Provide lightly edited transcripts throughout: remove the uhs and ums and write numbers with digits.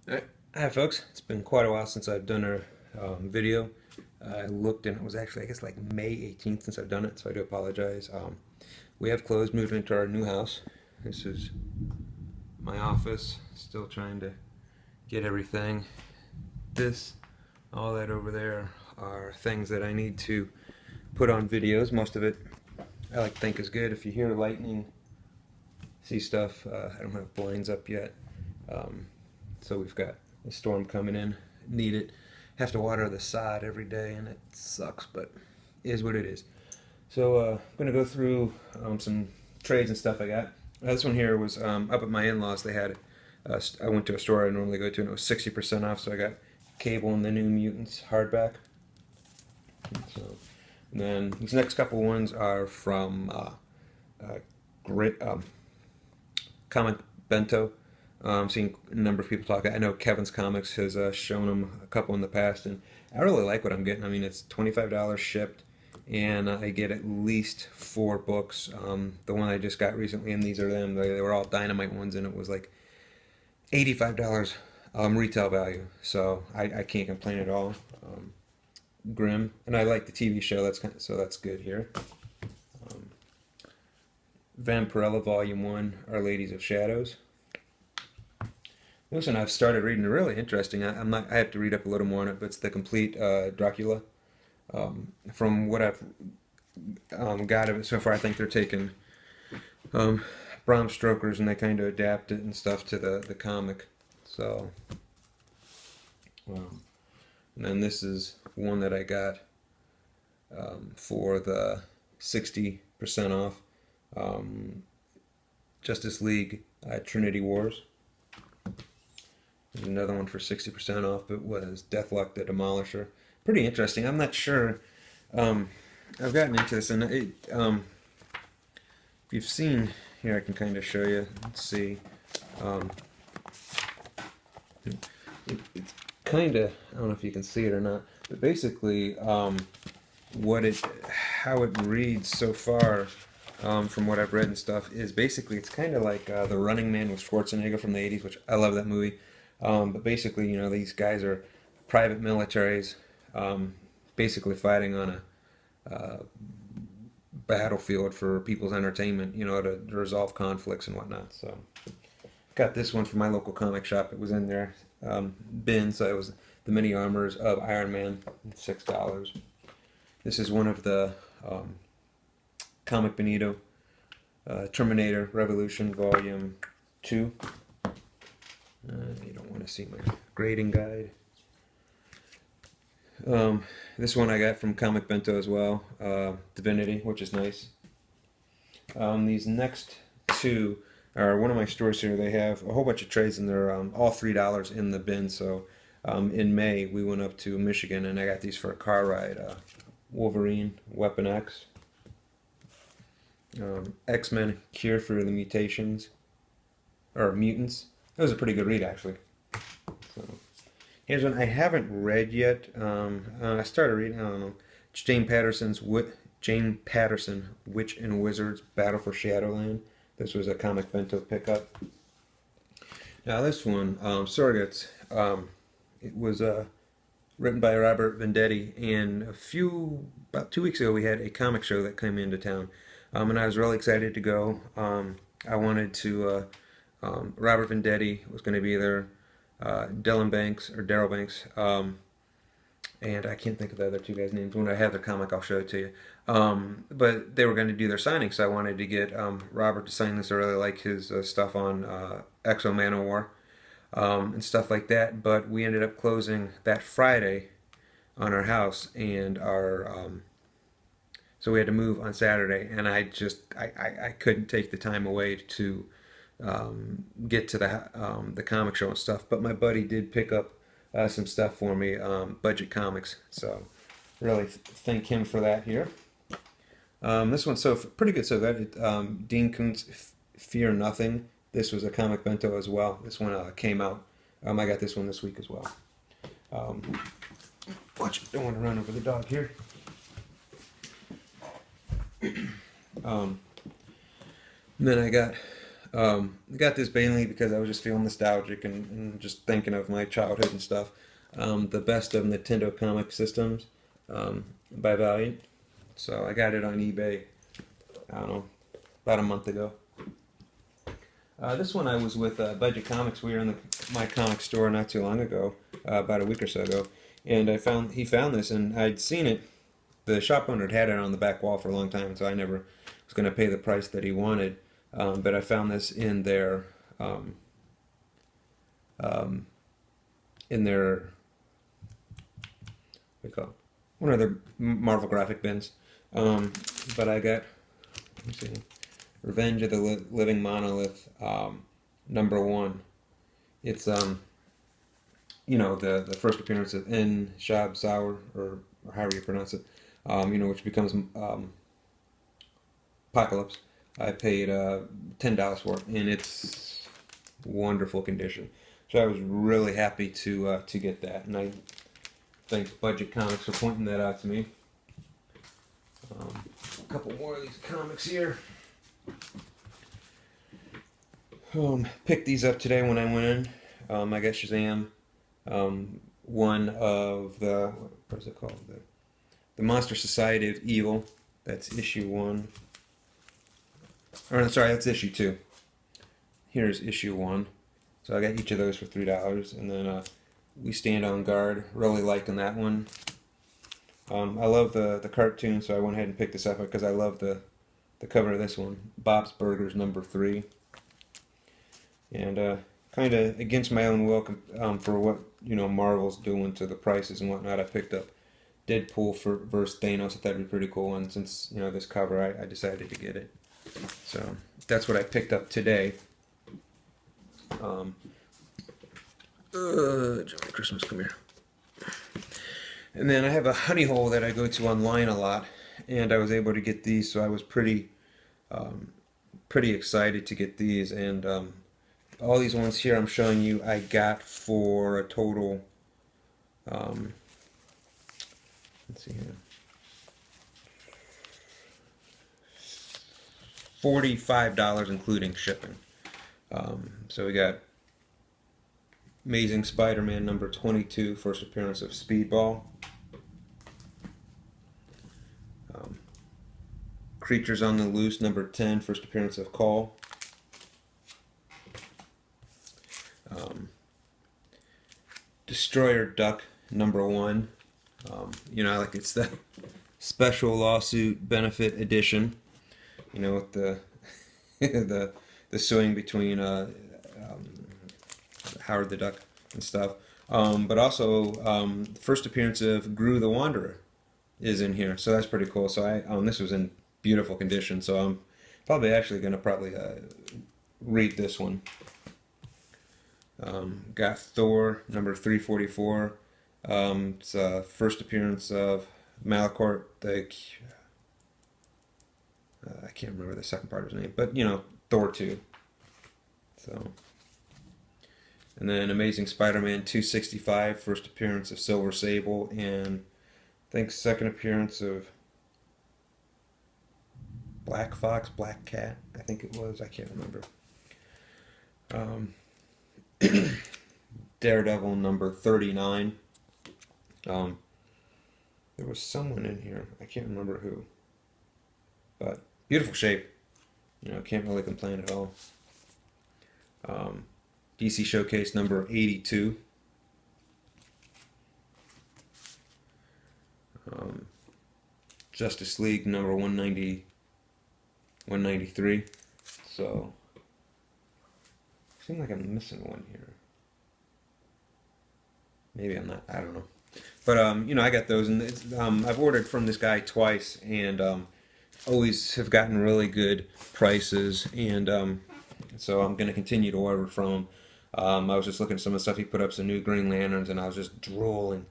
Alright. Hi folks, it's been quite a while since I've done a video. I looked and it was actually I guess like May 18th since I've done it, so I do apologize. We have closed, moved into our new house. This is my office, still trying to get everything. This, all that over there are things that I need to put on videos. Most of it I like to think is good. If you hear lightning, see stuff, I don't have blinds up yet. Um, so we've got a storm coming in. Need it. Have to water the sod every day, and it sucks, but it is what it is. So I'm gonna go through some trades and stuff I got. This one here was up at my in-laws. They had. I went to a store I normally go to, and it was 60% off. So I got Cable and the New Mutants hardback. So, and then these next couple ones are from Grit Comic Bento. I'm seeing a number of people talk. I know Kevin's Comics has shown them a couple in the past, and I really like what I'm getting. I mean, it's $25 shipped, and I get at least 4 books. The one I just got recently, and these are them. They were all Dynamite ones, and it was like $85 retail value. So I can't complain at all. Grimm, and I like the TV show. So that's good here. Um, Vampirella Volume 1, Our Ladies of Shadows. This one I've started reading. Really interesting. I'm not. I have to read up a little more on it, but it's the complete Dracula. From what I've got of it so far, I think they're taking um, Bram Stoker's and they kind of adapt it and stuff to the comic. So, and then this is one that I got for the 60% off. Um, Justice League Trinity Wars. There's another one for 60% off. It was Deathlock the Demolisher. Pretty interesting. I'm not sure. Um, I've gotten into this, and if you've seen here, I can kind of show you. Let's see. Um, it's kind of. I don't know if you can see it or not, but basically, how it reads so far. From what I've read and stuff, is basically it's kind of like The Running Man with Schwarzenegger from the 80s, which I love that movie. But basically, these guys are private militaries, basically fighting on a battlefield for people's entertainment, to resolve conflicts and whatnot. So, got this one from my local comic shop. It was in their bin, so it was the mini armors of Iron Man, $6. This is one of the Comic Benito Terminator Revolution Volume 2. You don't want to see my grading guide. This one I got from Comic Bento as well, Divinity, which is nice. These next two are one of my stores here. They have a whole bunch of trades, and they're all $3 in the bin. So in May, we went up to Michigan, and I got these for a car ride. Wolverine, Weapon X, X-Men Cure for the Mutations, or Mutants. That was a pretty good read, actually. So, here's one I haven't read yet. I started reading. I don't know. It's Jane Patterson, Witch and Wizards Battle for Shadowland. This was a Comic Bento pickup. Now this one, Surrogates. It was written by Robert Venditti, and about 2 weeks ago, we had a comic show that came into town, and I was really excited to go. I wanted to. Robert Venditti was going to be there. Dylan Banks or Daryl Banks, and I can't think of the other two guys' names. When I have their comic, I'll show it to you. But they were going to do their signing, so I wanted to get Robert to sign this. I really like his stuff on Exo Manowar and stuff like that. But we ended up closing that Friday on our house, and so we had to move on Saturday, and I couldn't take the time away to get to the comic show and stuff. But my buddy did pick up some stuff for me, Budget Comics. So really thank him for that here. This one's pretty good. So that Dean Koontz, Fear Nothing. This was a Comic Bento as well. This one came out. I got this one this week as well. Watch it. Don't want to run over the dog here. Then I got I got this mainly because I was just feeling nostalgic and just thinking of my childhood and stuff. The Best of Nintendo Comic Systems by Valiant. So I got it on eBay, I don't know, about a month ago. This one I was with Budget Comics. We were in my comic store not too long ago, about a week or so ago, and he found this, and I'd seen it. The shop owner had it on the back wall for a long time, so I never was going to pay the price that he wanted. But I found this um, in their what do you call it? One of their Marvel graphic bins. But I got, let me see, Revenge of the Living Monolith, #1. It's the first appearance of N. Shab Sauer, or however you pronounce it, which becomes Apocalypse. I paid $10 for it, and it's wonderful condition. So I was really happy to get that, and I thank Budget Comics for pointing that out to me. A couple more of these comics here. Picked these up today when I went in. I got Shazam. One of what is it called? The Monster Society of Evil. That's issue 1. Or sorry, that's issue 2. Here's issue 1. So I got each of those for $3, and then We Stand on Guard. Really liking that one. I love the cartoon, so I went ahead and picked this up because I love the cover of this one. Bob's Burgers #3. And kind of against my own will, for what Marvel's doing to the prices and whatnot, I picked up Deadpool versus Thanos. I thought that'd be pretty cool, and since this cover, I decided to get it. So that's what I picked up today. Jolly Christmas, come here. And then I have a honey hole that I go to online a lot, and I was able to get these, so I was pretty excited to get these. And all these ones here I'm showing you, I got for a total, let's see here, $45 including shipping. So we got Amazing Spider-Man #22, first appearance of Speedball. Creatures on the Loose #10, first appearance of Call. Destroyer Duck #1. Like it's the special lawsuit benefit edition. With the the suing between Howard the Duck and stuff. But also, first appearance of Gru the Wanderer is in here, so that's pretty cool. So this was in beautiful condition, so I'm probably actually going to read this one. Got Thor #344. It's first appearance of Malachor. I can't remember the second part of his name, but Thor 2. So, and then Amazing Spider-Man 265, first appearance of Silver Sable, and I think second appearance of Black Fox, Black Cat, I think it was. I can't remember. Daredevil #39. There was someone in here. I can't remember who. But beautiful shape. Can't really complain at all. DC Showcase #82. Justice League #193. So, seems like I'm missing one here. Maybe I'm not. I don't know. But I got those, and I've ordered from this guy twice, and always have gotten really good prices, and so I'm going to continue to order from him. I was just looking at some of the stuff he put up, some new Green Lanterns, and I was just drooling.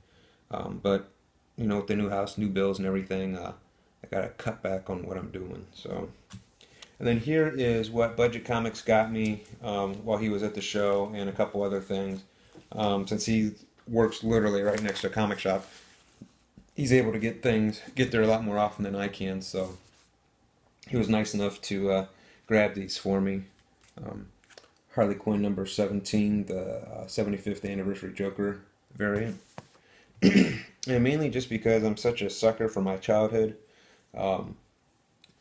But with the new house, new bills, and everything, I got to cut back on what I'm doing. So, and then here is what Budget Comics got me while he was at the show, and a couple other things. Since he works literally right next to a comic shop, he's able to get there a lot more often than I can. So he was nice enough to grab these for me. Harley Quinn number 17, the 75th anniversary Joker variant. And mainly just because I'm such a sucker for my childhood. Um,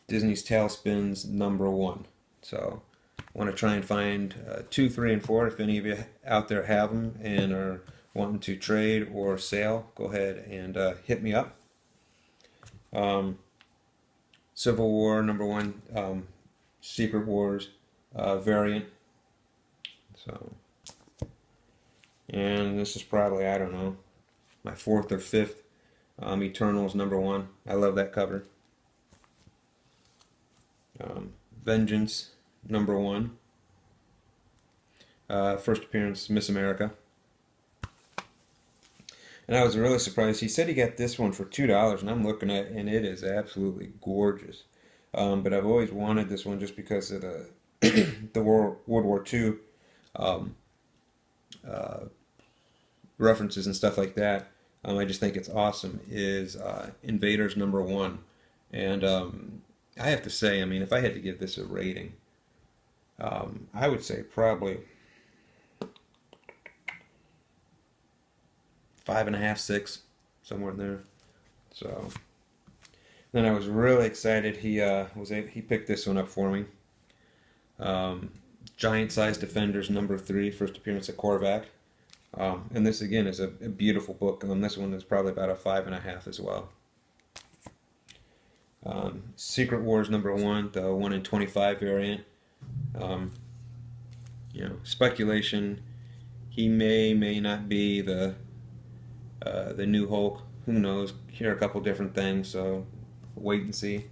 Disney's Tailspins number 1. So I want to try and find 2, 3, and 4. If any of you out there have them and are wanting to trade or sale, go ahead and hit me up. Civil War number 1, Secret Wars variant. So, and this is probably, I don't know, my 4th or 5th Eternals number 1. I love that cover. Vengeance number 1. First appearance, Miss America. And I was really surprised. He said he got this one for $2, and I'm looking at it, and it is absolutely gorgeous. But I've always wanted this one just because of the the World War II references and stuff like that. I just think it's awesome. Is Invaders number 1, and I have to say, I mean, if I had to give this a rating, I would say probably 5.5, 6, somewhere in there. So then I was really excited. He picked this one up for me. Giant Size Defenders number 3, first appearance at Korvac. And this again is a beautiful book. This one is probably about a 5.5 as well. Secret Wars number 1, the 1 in 25 variant. Speculation. He may not be the new Hulk. Who knows? Hear a couple different things, so wait and see.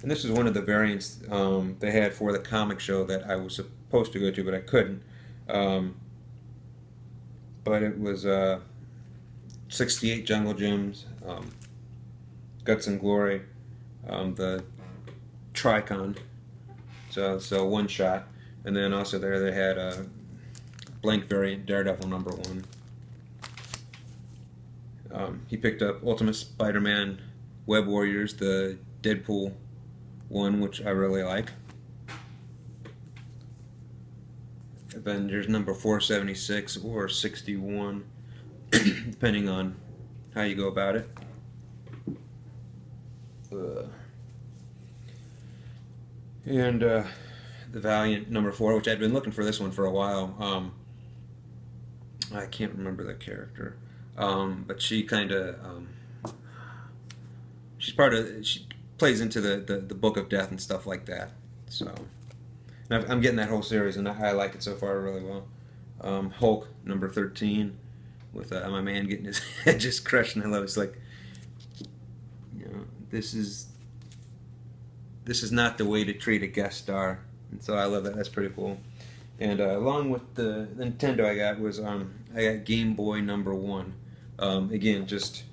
And this is one of the variants they had for the comic show that I was supposed to go to, but I couldn't. But it was 68 Jungle Gyms, Guts and Glory, the Tricon, so one shot, and then also there they had a blank variant Daredevil number 1. He picked up Ultimate Spider-Man Web Warriors, the Deadpool one, which I really like. Avengers number 476 or 61, depending on how you go about it. And the Valiant number 4, which I'd been looking for this one for a while. I can't remember the character, but she kind of she plays into the Book of Death and stuff like that. So I'm getting that whole series, and I like it so far really well. Hulk number 13, with my man getting his head just crushed, and I love it. It's like, this is not the way to treat a guest star, and so I love that. That's pretty cool. And along with the Nintendo I got was I got Game Boy number 1. Again, just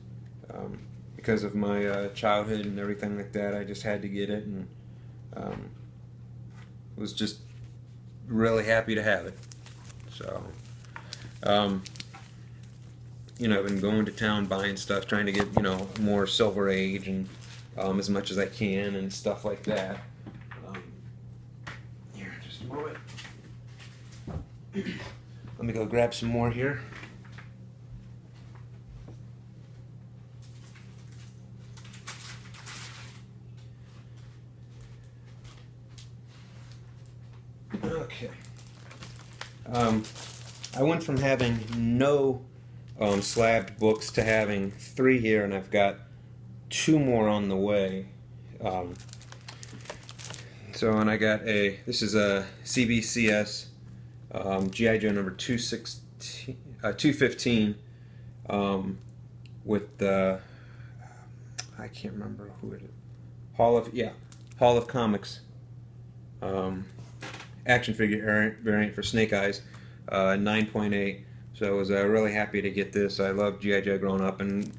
because of my childhood and everything like that, I just had to get it, and was just really happy to have it. So, I've been going to town buying stuff, trying to get more Silver Age and as much as I can and stuff like that. Here, just a moment. Let me go grab some more here. Okay. I went from having no slabbed books to having 3 here, and I've got 2 more on the way. And I got this is a CBCS G.I. Joe number 215 with the, I can't remember who it is, Hall of Comics action figure variant for Snake Eyes, 9.8. So I was really happy to get this. I loved G.I. Joe growing up, and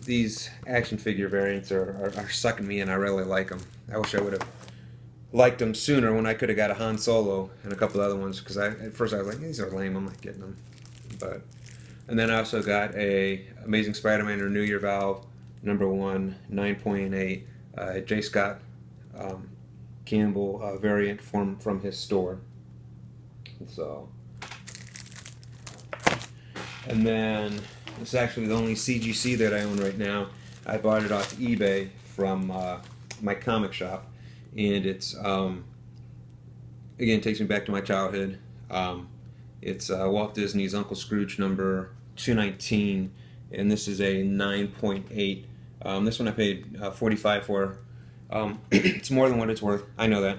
these action figure variants are sucking me in. I really like them. I wish I would have liked them sooner when I could have got a Han Solo and a couple other ones, because at first I was like, these are lame, I'm not getting them. And then I also got a Amazing Spider-Man Renew Your Valve number 1, 9.8, J. Scott Campbell variant from his store. So, and then this is actually the only CGC that I own right now. I bought it off eBay from my comic shop, and it's again, takes me back to my childhood. It's Walt Disney's Uncle Scrooge number 219, and this is a 9.8. This one I paid $45 for. It's more than what it's worth. I know that,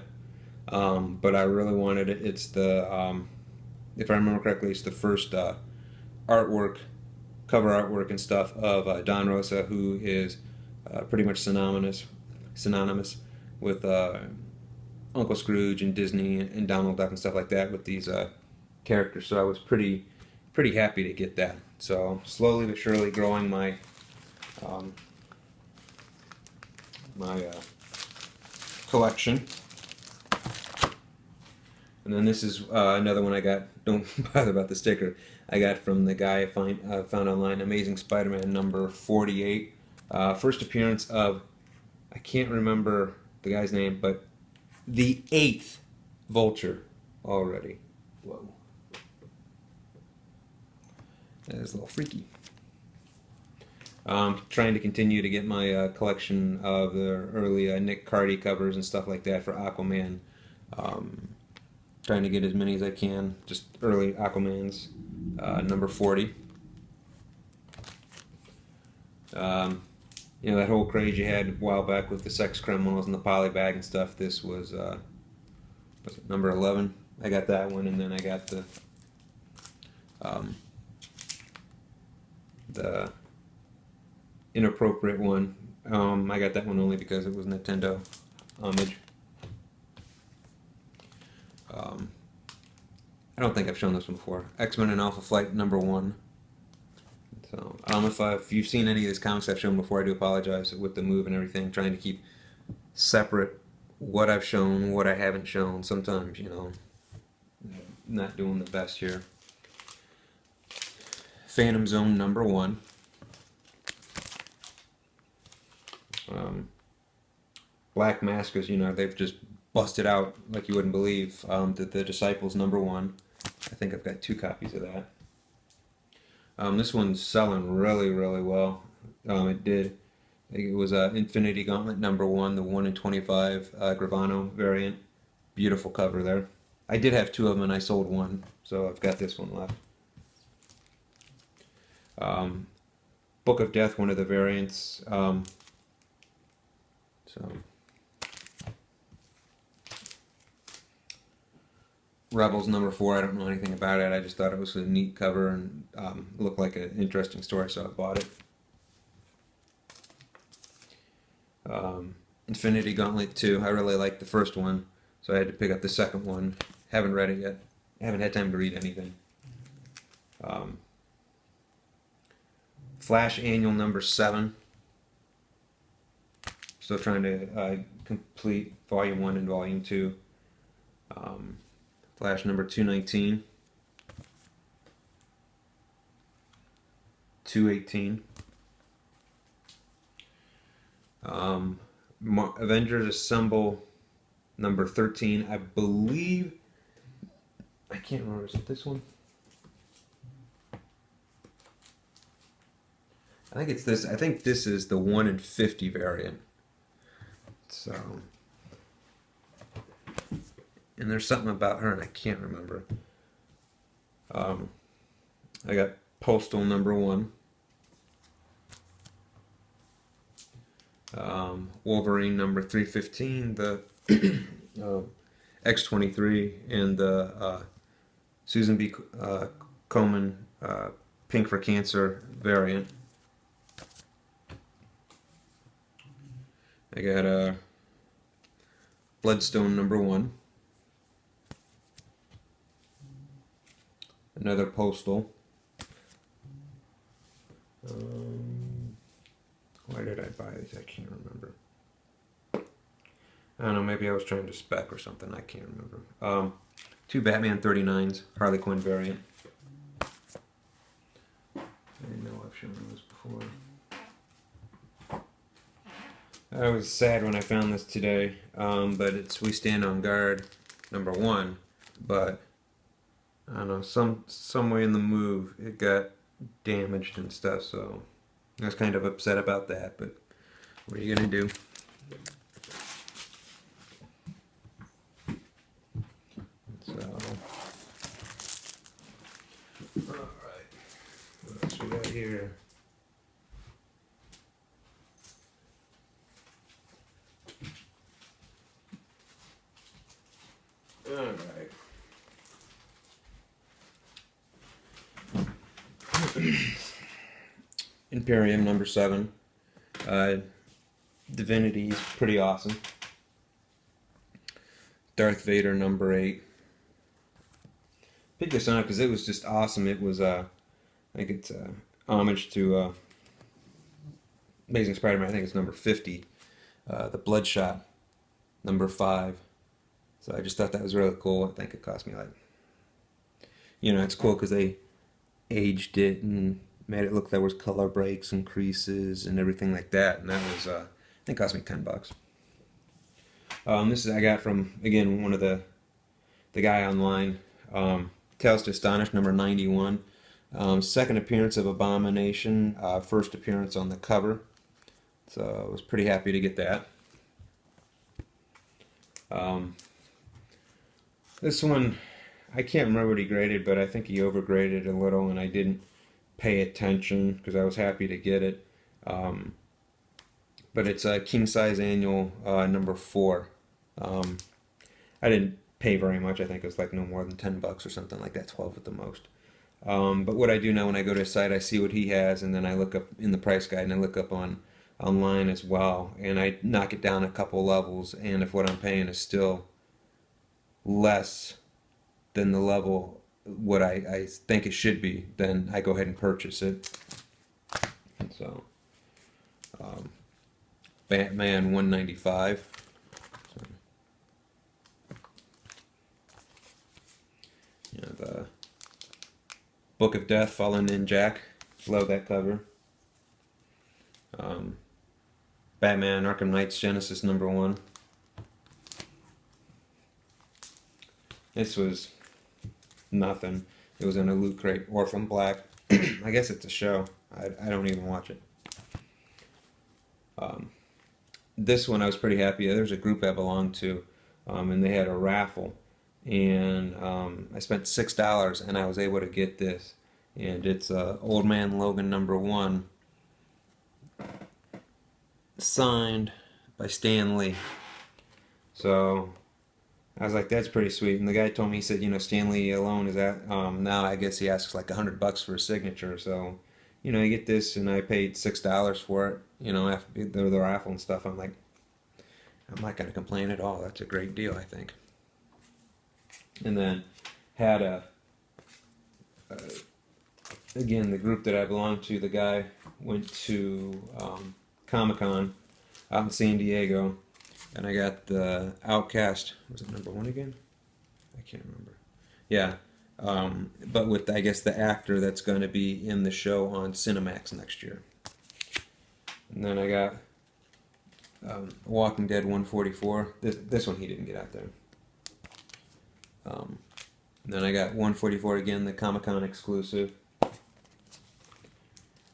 but I really wanted it. It's the, if I remember correctly, it's the first artwork, cover artwork and stuff of Don Rosa, who is pretty much synonymous with Uncle Scrooge and Disney and Donald Duck and stuff like that with these characters. So I was pretty happy to get that. So slowly but surely growing my collection. And then this is another one I got. Don't bother about the sticker. I got from the guy I found online, Amazing Spider-Man number 48. First appearance of, I can't remember the guy's name, but the 8th Vulture already. Whoa. That is a little freaky. Trying to continue to get my collection of the early Nick Cardy covers and stuff like that for Aquaman. Trying to get as many as I can, just early Aquaman's number 40. You know, that whole craze you had a while back with the sex criminals and the poly bag and stuff. This was it number 11? I got that one, and then I got the inappropriate one. I got that one only because it was Nintendo homage. I don't think I've shown this one before. X-Men and Alpha Flight number 1. So, if you've seen any of these comics I've shown before, I do apologize with the move and everything. Trying to keep separate what I've shown, what I haven't shown. Sometimes, you know, not doing the best here. Phantom Zone number 1. Black Maskers, you know, they've just busted out like you wouldn't believe. The Disciples number 1. I think I've got 2 copies of that. This one's selling really well. It did. It was Infinity Gauntlet number 1, the 1 in 25 Gravano variant. Beautiful cover there. I did have 2 of them and I sold 1, so I've got this one left. Book of Death, one of the variants. Rebels number 4, I don't know anything about it. I just thought it was a neat cover and looked like an interesting story, so I bought it. Infinity Gauntlet 2, I really liked the first one, so I had to pick up the second one. Haven't read it yet. I haven't had time to read anything. Flash Annual number 7. Still trying to complete Volume 1 and Volume 2. Flash number 219. 218. Avengers Assemble number 13. I believe, I can't remember, is it this one? I think it's this. I think this is the 1 in 50 variant. So, and there's something about her and I can't remember. I got Postal number 1. Wolverine number 315, the X-23, and the Susan B. Komen Pink for Cancer variant. I got Bloodstone number 1. Another Postal. Why did I buy these? I can't remember. I don't know, maybe I was trying to spec or something. I can't remember. 2 Batman 39s, Harley Quinn variant. I know I've shown those before. I was sad when I found this today, but it's We Stand on Guard #1. But I don't know, some way in the move it got damaged and stuff, so I was kind of upset about that. But what are you gonna do? So, all right, what else we got here? All right. Imperium #7. Divinity is pretty awesome. Darth Vader #8. Picked this on because it was just awesome. It was I think it's homage to Amazing Spider-Man. I think it's #50. The Bloodshot #5. So I just thought that was really cool. I think it cost me like, it's cool because they aged it and made it look like there was color breaks and creases and everything like that. And that was, I think, it cost me $10. This is I got from again one of the guy online. Tales to Astonish #91. Second appearance of Abomination. First appearance on the cover. So I was pretty happy to get that. This one, I can't remember what he graded, but I think he overgraded a little, and I didn't pay attention because I was happy to get it. But it's a King Size Annual #4. I didn't pay very much. I think it was like no more than $10 or something like that, 12 at the most. But what I do now when I go to his site, I see what he has, and then I look up in the price guide, and I look up online as well, and I knock it down a couple levels, and if what I'm paying is still less than the level what I think it should be, then I go ahead and purchase it. So, Batman 195. So, the Book of Death, Fallen in Jack. Love that cover. Batman Arkham Knights Genesis #1. This was nothing. It was in a loot crate. Orphan Black. I guess it's a show. I don't even watch it. This one I was pretty happy. There's a group I belonged to, and they had a raffle, and I spent $6 and I was able to get this, and it's Old Man Logan #1, signed by Stan Lee. So I was like, that's pretty sweet. And the guy told me, he said, Stan Lee alone is at, now I guess he asks like $100 for a signature. So, you get this, and I paid $6 for it, after the raffle and stuff. I'm like, I'm not going to complain at all. That's a great deal, I think. And then had again, the group that I belong to, the guy went to Comic-Con out in San Diego, and I got the Outcast. Was it #1 again? I can't remember. Yeah, but with, I guess, the actor that's going to be in the show on Cinemax next year. And then I got Walking Dead 144. This one he didn't get out there. And then I got 144 again, the Comic-Con exclusive.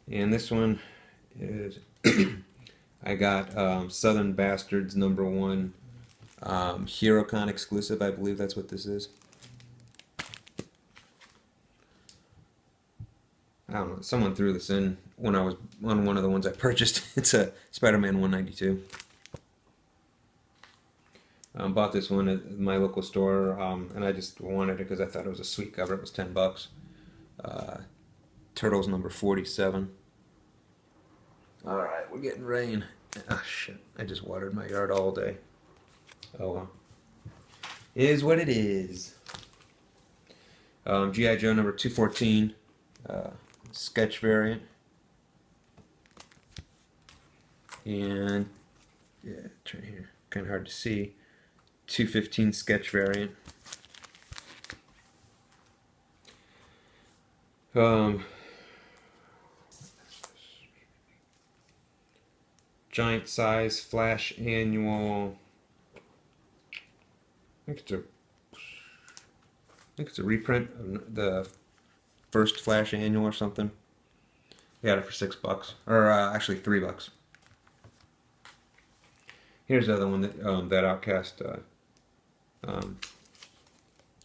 And this one is I got Southern Bastards #1, HeroCon exclusive. I believe that's what this is. I don't know. Someone threw this in when I was on one of the ones I purchased. It's a Spider-Man 192. Bought this one at my local store, and I just wanted it because I thought it was a sweet cover. It was $10. Turtles #47. Alright, we're getting rain. Ah, shit. I just watered my yard all day. Oh well. It is what it is. G.I. Joe #214. Sketch variant. And, yeah, try here. Kind of hard to see. 215 sketch variant. Giant Size Flash Annual. I think it's a reprint of the first Flash Annual or something. I got it for $6, or actually $3. Here's the other one that Outcast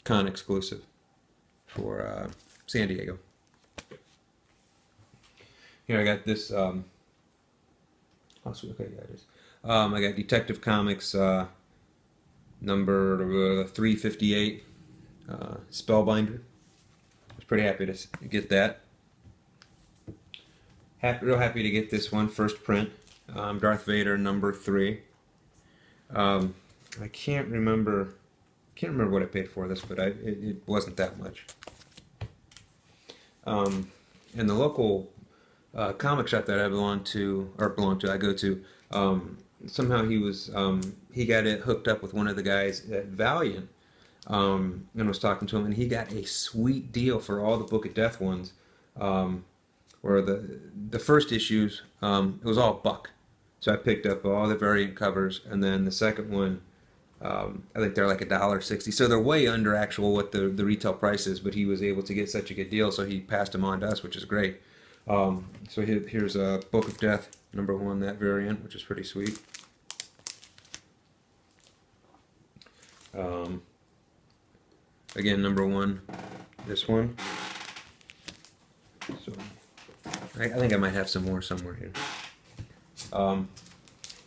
con exclusive for San Diego. Here I got this. Oh, sweet. Okay, yeah, it is. I got Detective Comics number 358, Spellbinder. I was pretty happy to get that. Real happy to get this one, first print. Darth Vader number 3. I can't remember what I paid for this, but it wasn't that much. And the local comic shop that I go to, somehow he got it hooked up with one of the guys at Valiant, and was talking to him, and he got a sweet deal for all the Book of Death ones, where the first issues, it was all $1. So I picked up all the variant covers, and then the second one, I think they're like $1.60. So they're way under actual what the retail price is, but he was able to get such a good deal, so he passed them on to us, which is great. So here's a Book of Death number 1, that variant, which is pretty sweet. Again, number 1, this one. So I think I might have some more somewhere here. And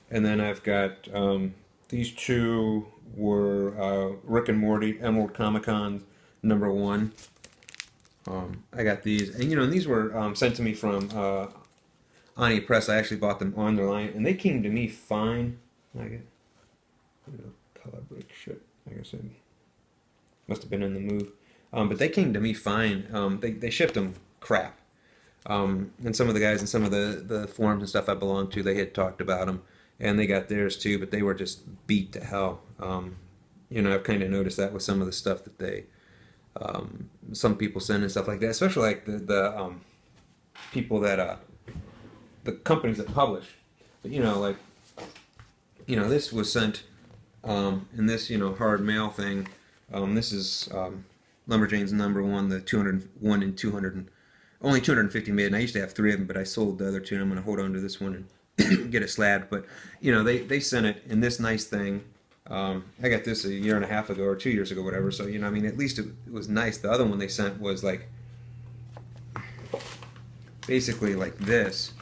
then I've got these two were Rick and Morty Emerald Comic Con number 1. I got these, and these were sent to me from Ani Press. I actually bought them on their line, and they came to me fine. I get color break shit. I guess I must have been in the move, but they came to me fine. They shipped them crap. And some of the guys in some of the forums and stuff I belong to, they had talked about them, and they got theirs too, but they were just beat to hell. I've kind of noticed that with some of the stuff that some people send and stuff like that, especially like the people that the companies that publish. But this was sent in this hard mail thing. This is Lumberjanes number 1, the 201 and 200. Only 250 made, and I used to have 3 of them, but I sold the other 2, and I'm going to hold on to this one and get it slabbed. But, they sent it in this nice thing. I got this a year and a half ago, or 2 years ago, whatever. So, at least it was nice. The other one they sent was, like, basically like this,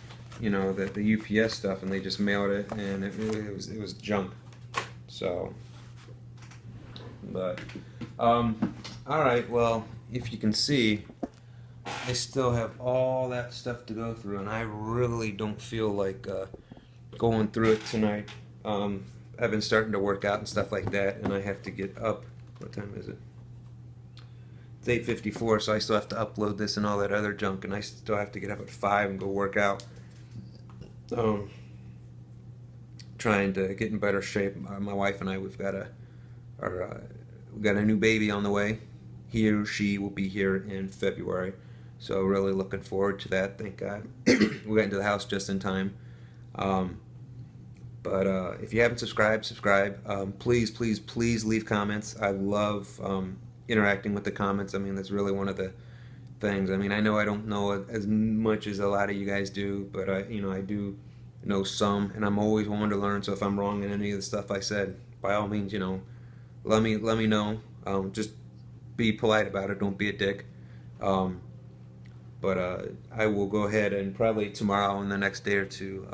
the UPS stuff, and they just mailed it, and it was junk. So, but, all right, well, if you can see, I still have all that stuff to go through, and I really don't feel like going through it tonight. I've been starting to work out and stuff like that, and I have to get up. What time is it? It's 8:54, so I still have to upload this and all that other junk, and I still have to get up at 5 and go work out. Trying to get in better shape. My wife and I, we've got a new baby on the way. He or she will be here in February. So really looking forward to that. Thank God we got into the house just in time. But if you haven't subscribed, subscribe. Please leave comments. I love interacting with the comments. I mean, that's really one of the things. I mean, I know I don't know as much as a lot of you guys do, but I do know some, and I'm always willing to learn. So if I'm wrong in any of the stuff I said, by all means, let me know. Just be polite about it. Don't be a dick. But I will go ahead and probably tomorrow and the next day or two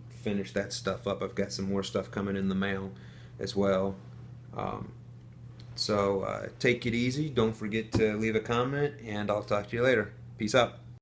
finish that stuff up. I've got some more stuff coming in the mail as well. So take it easy. Don't forget to leave a comment, and I'll talk to you later. Peace out.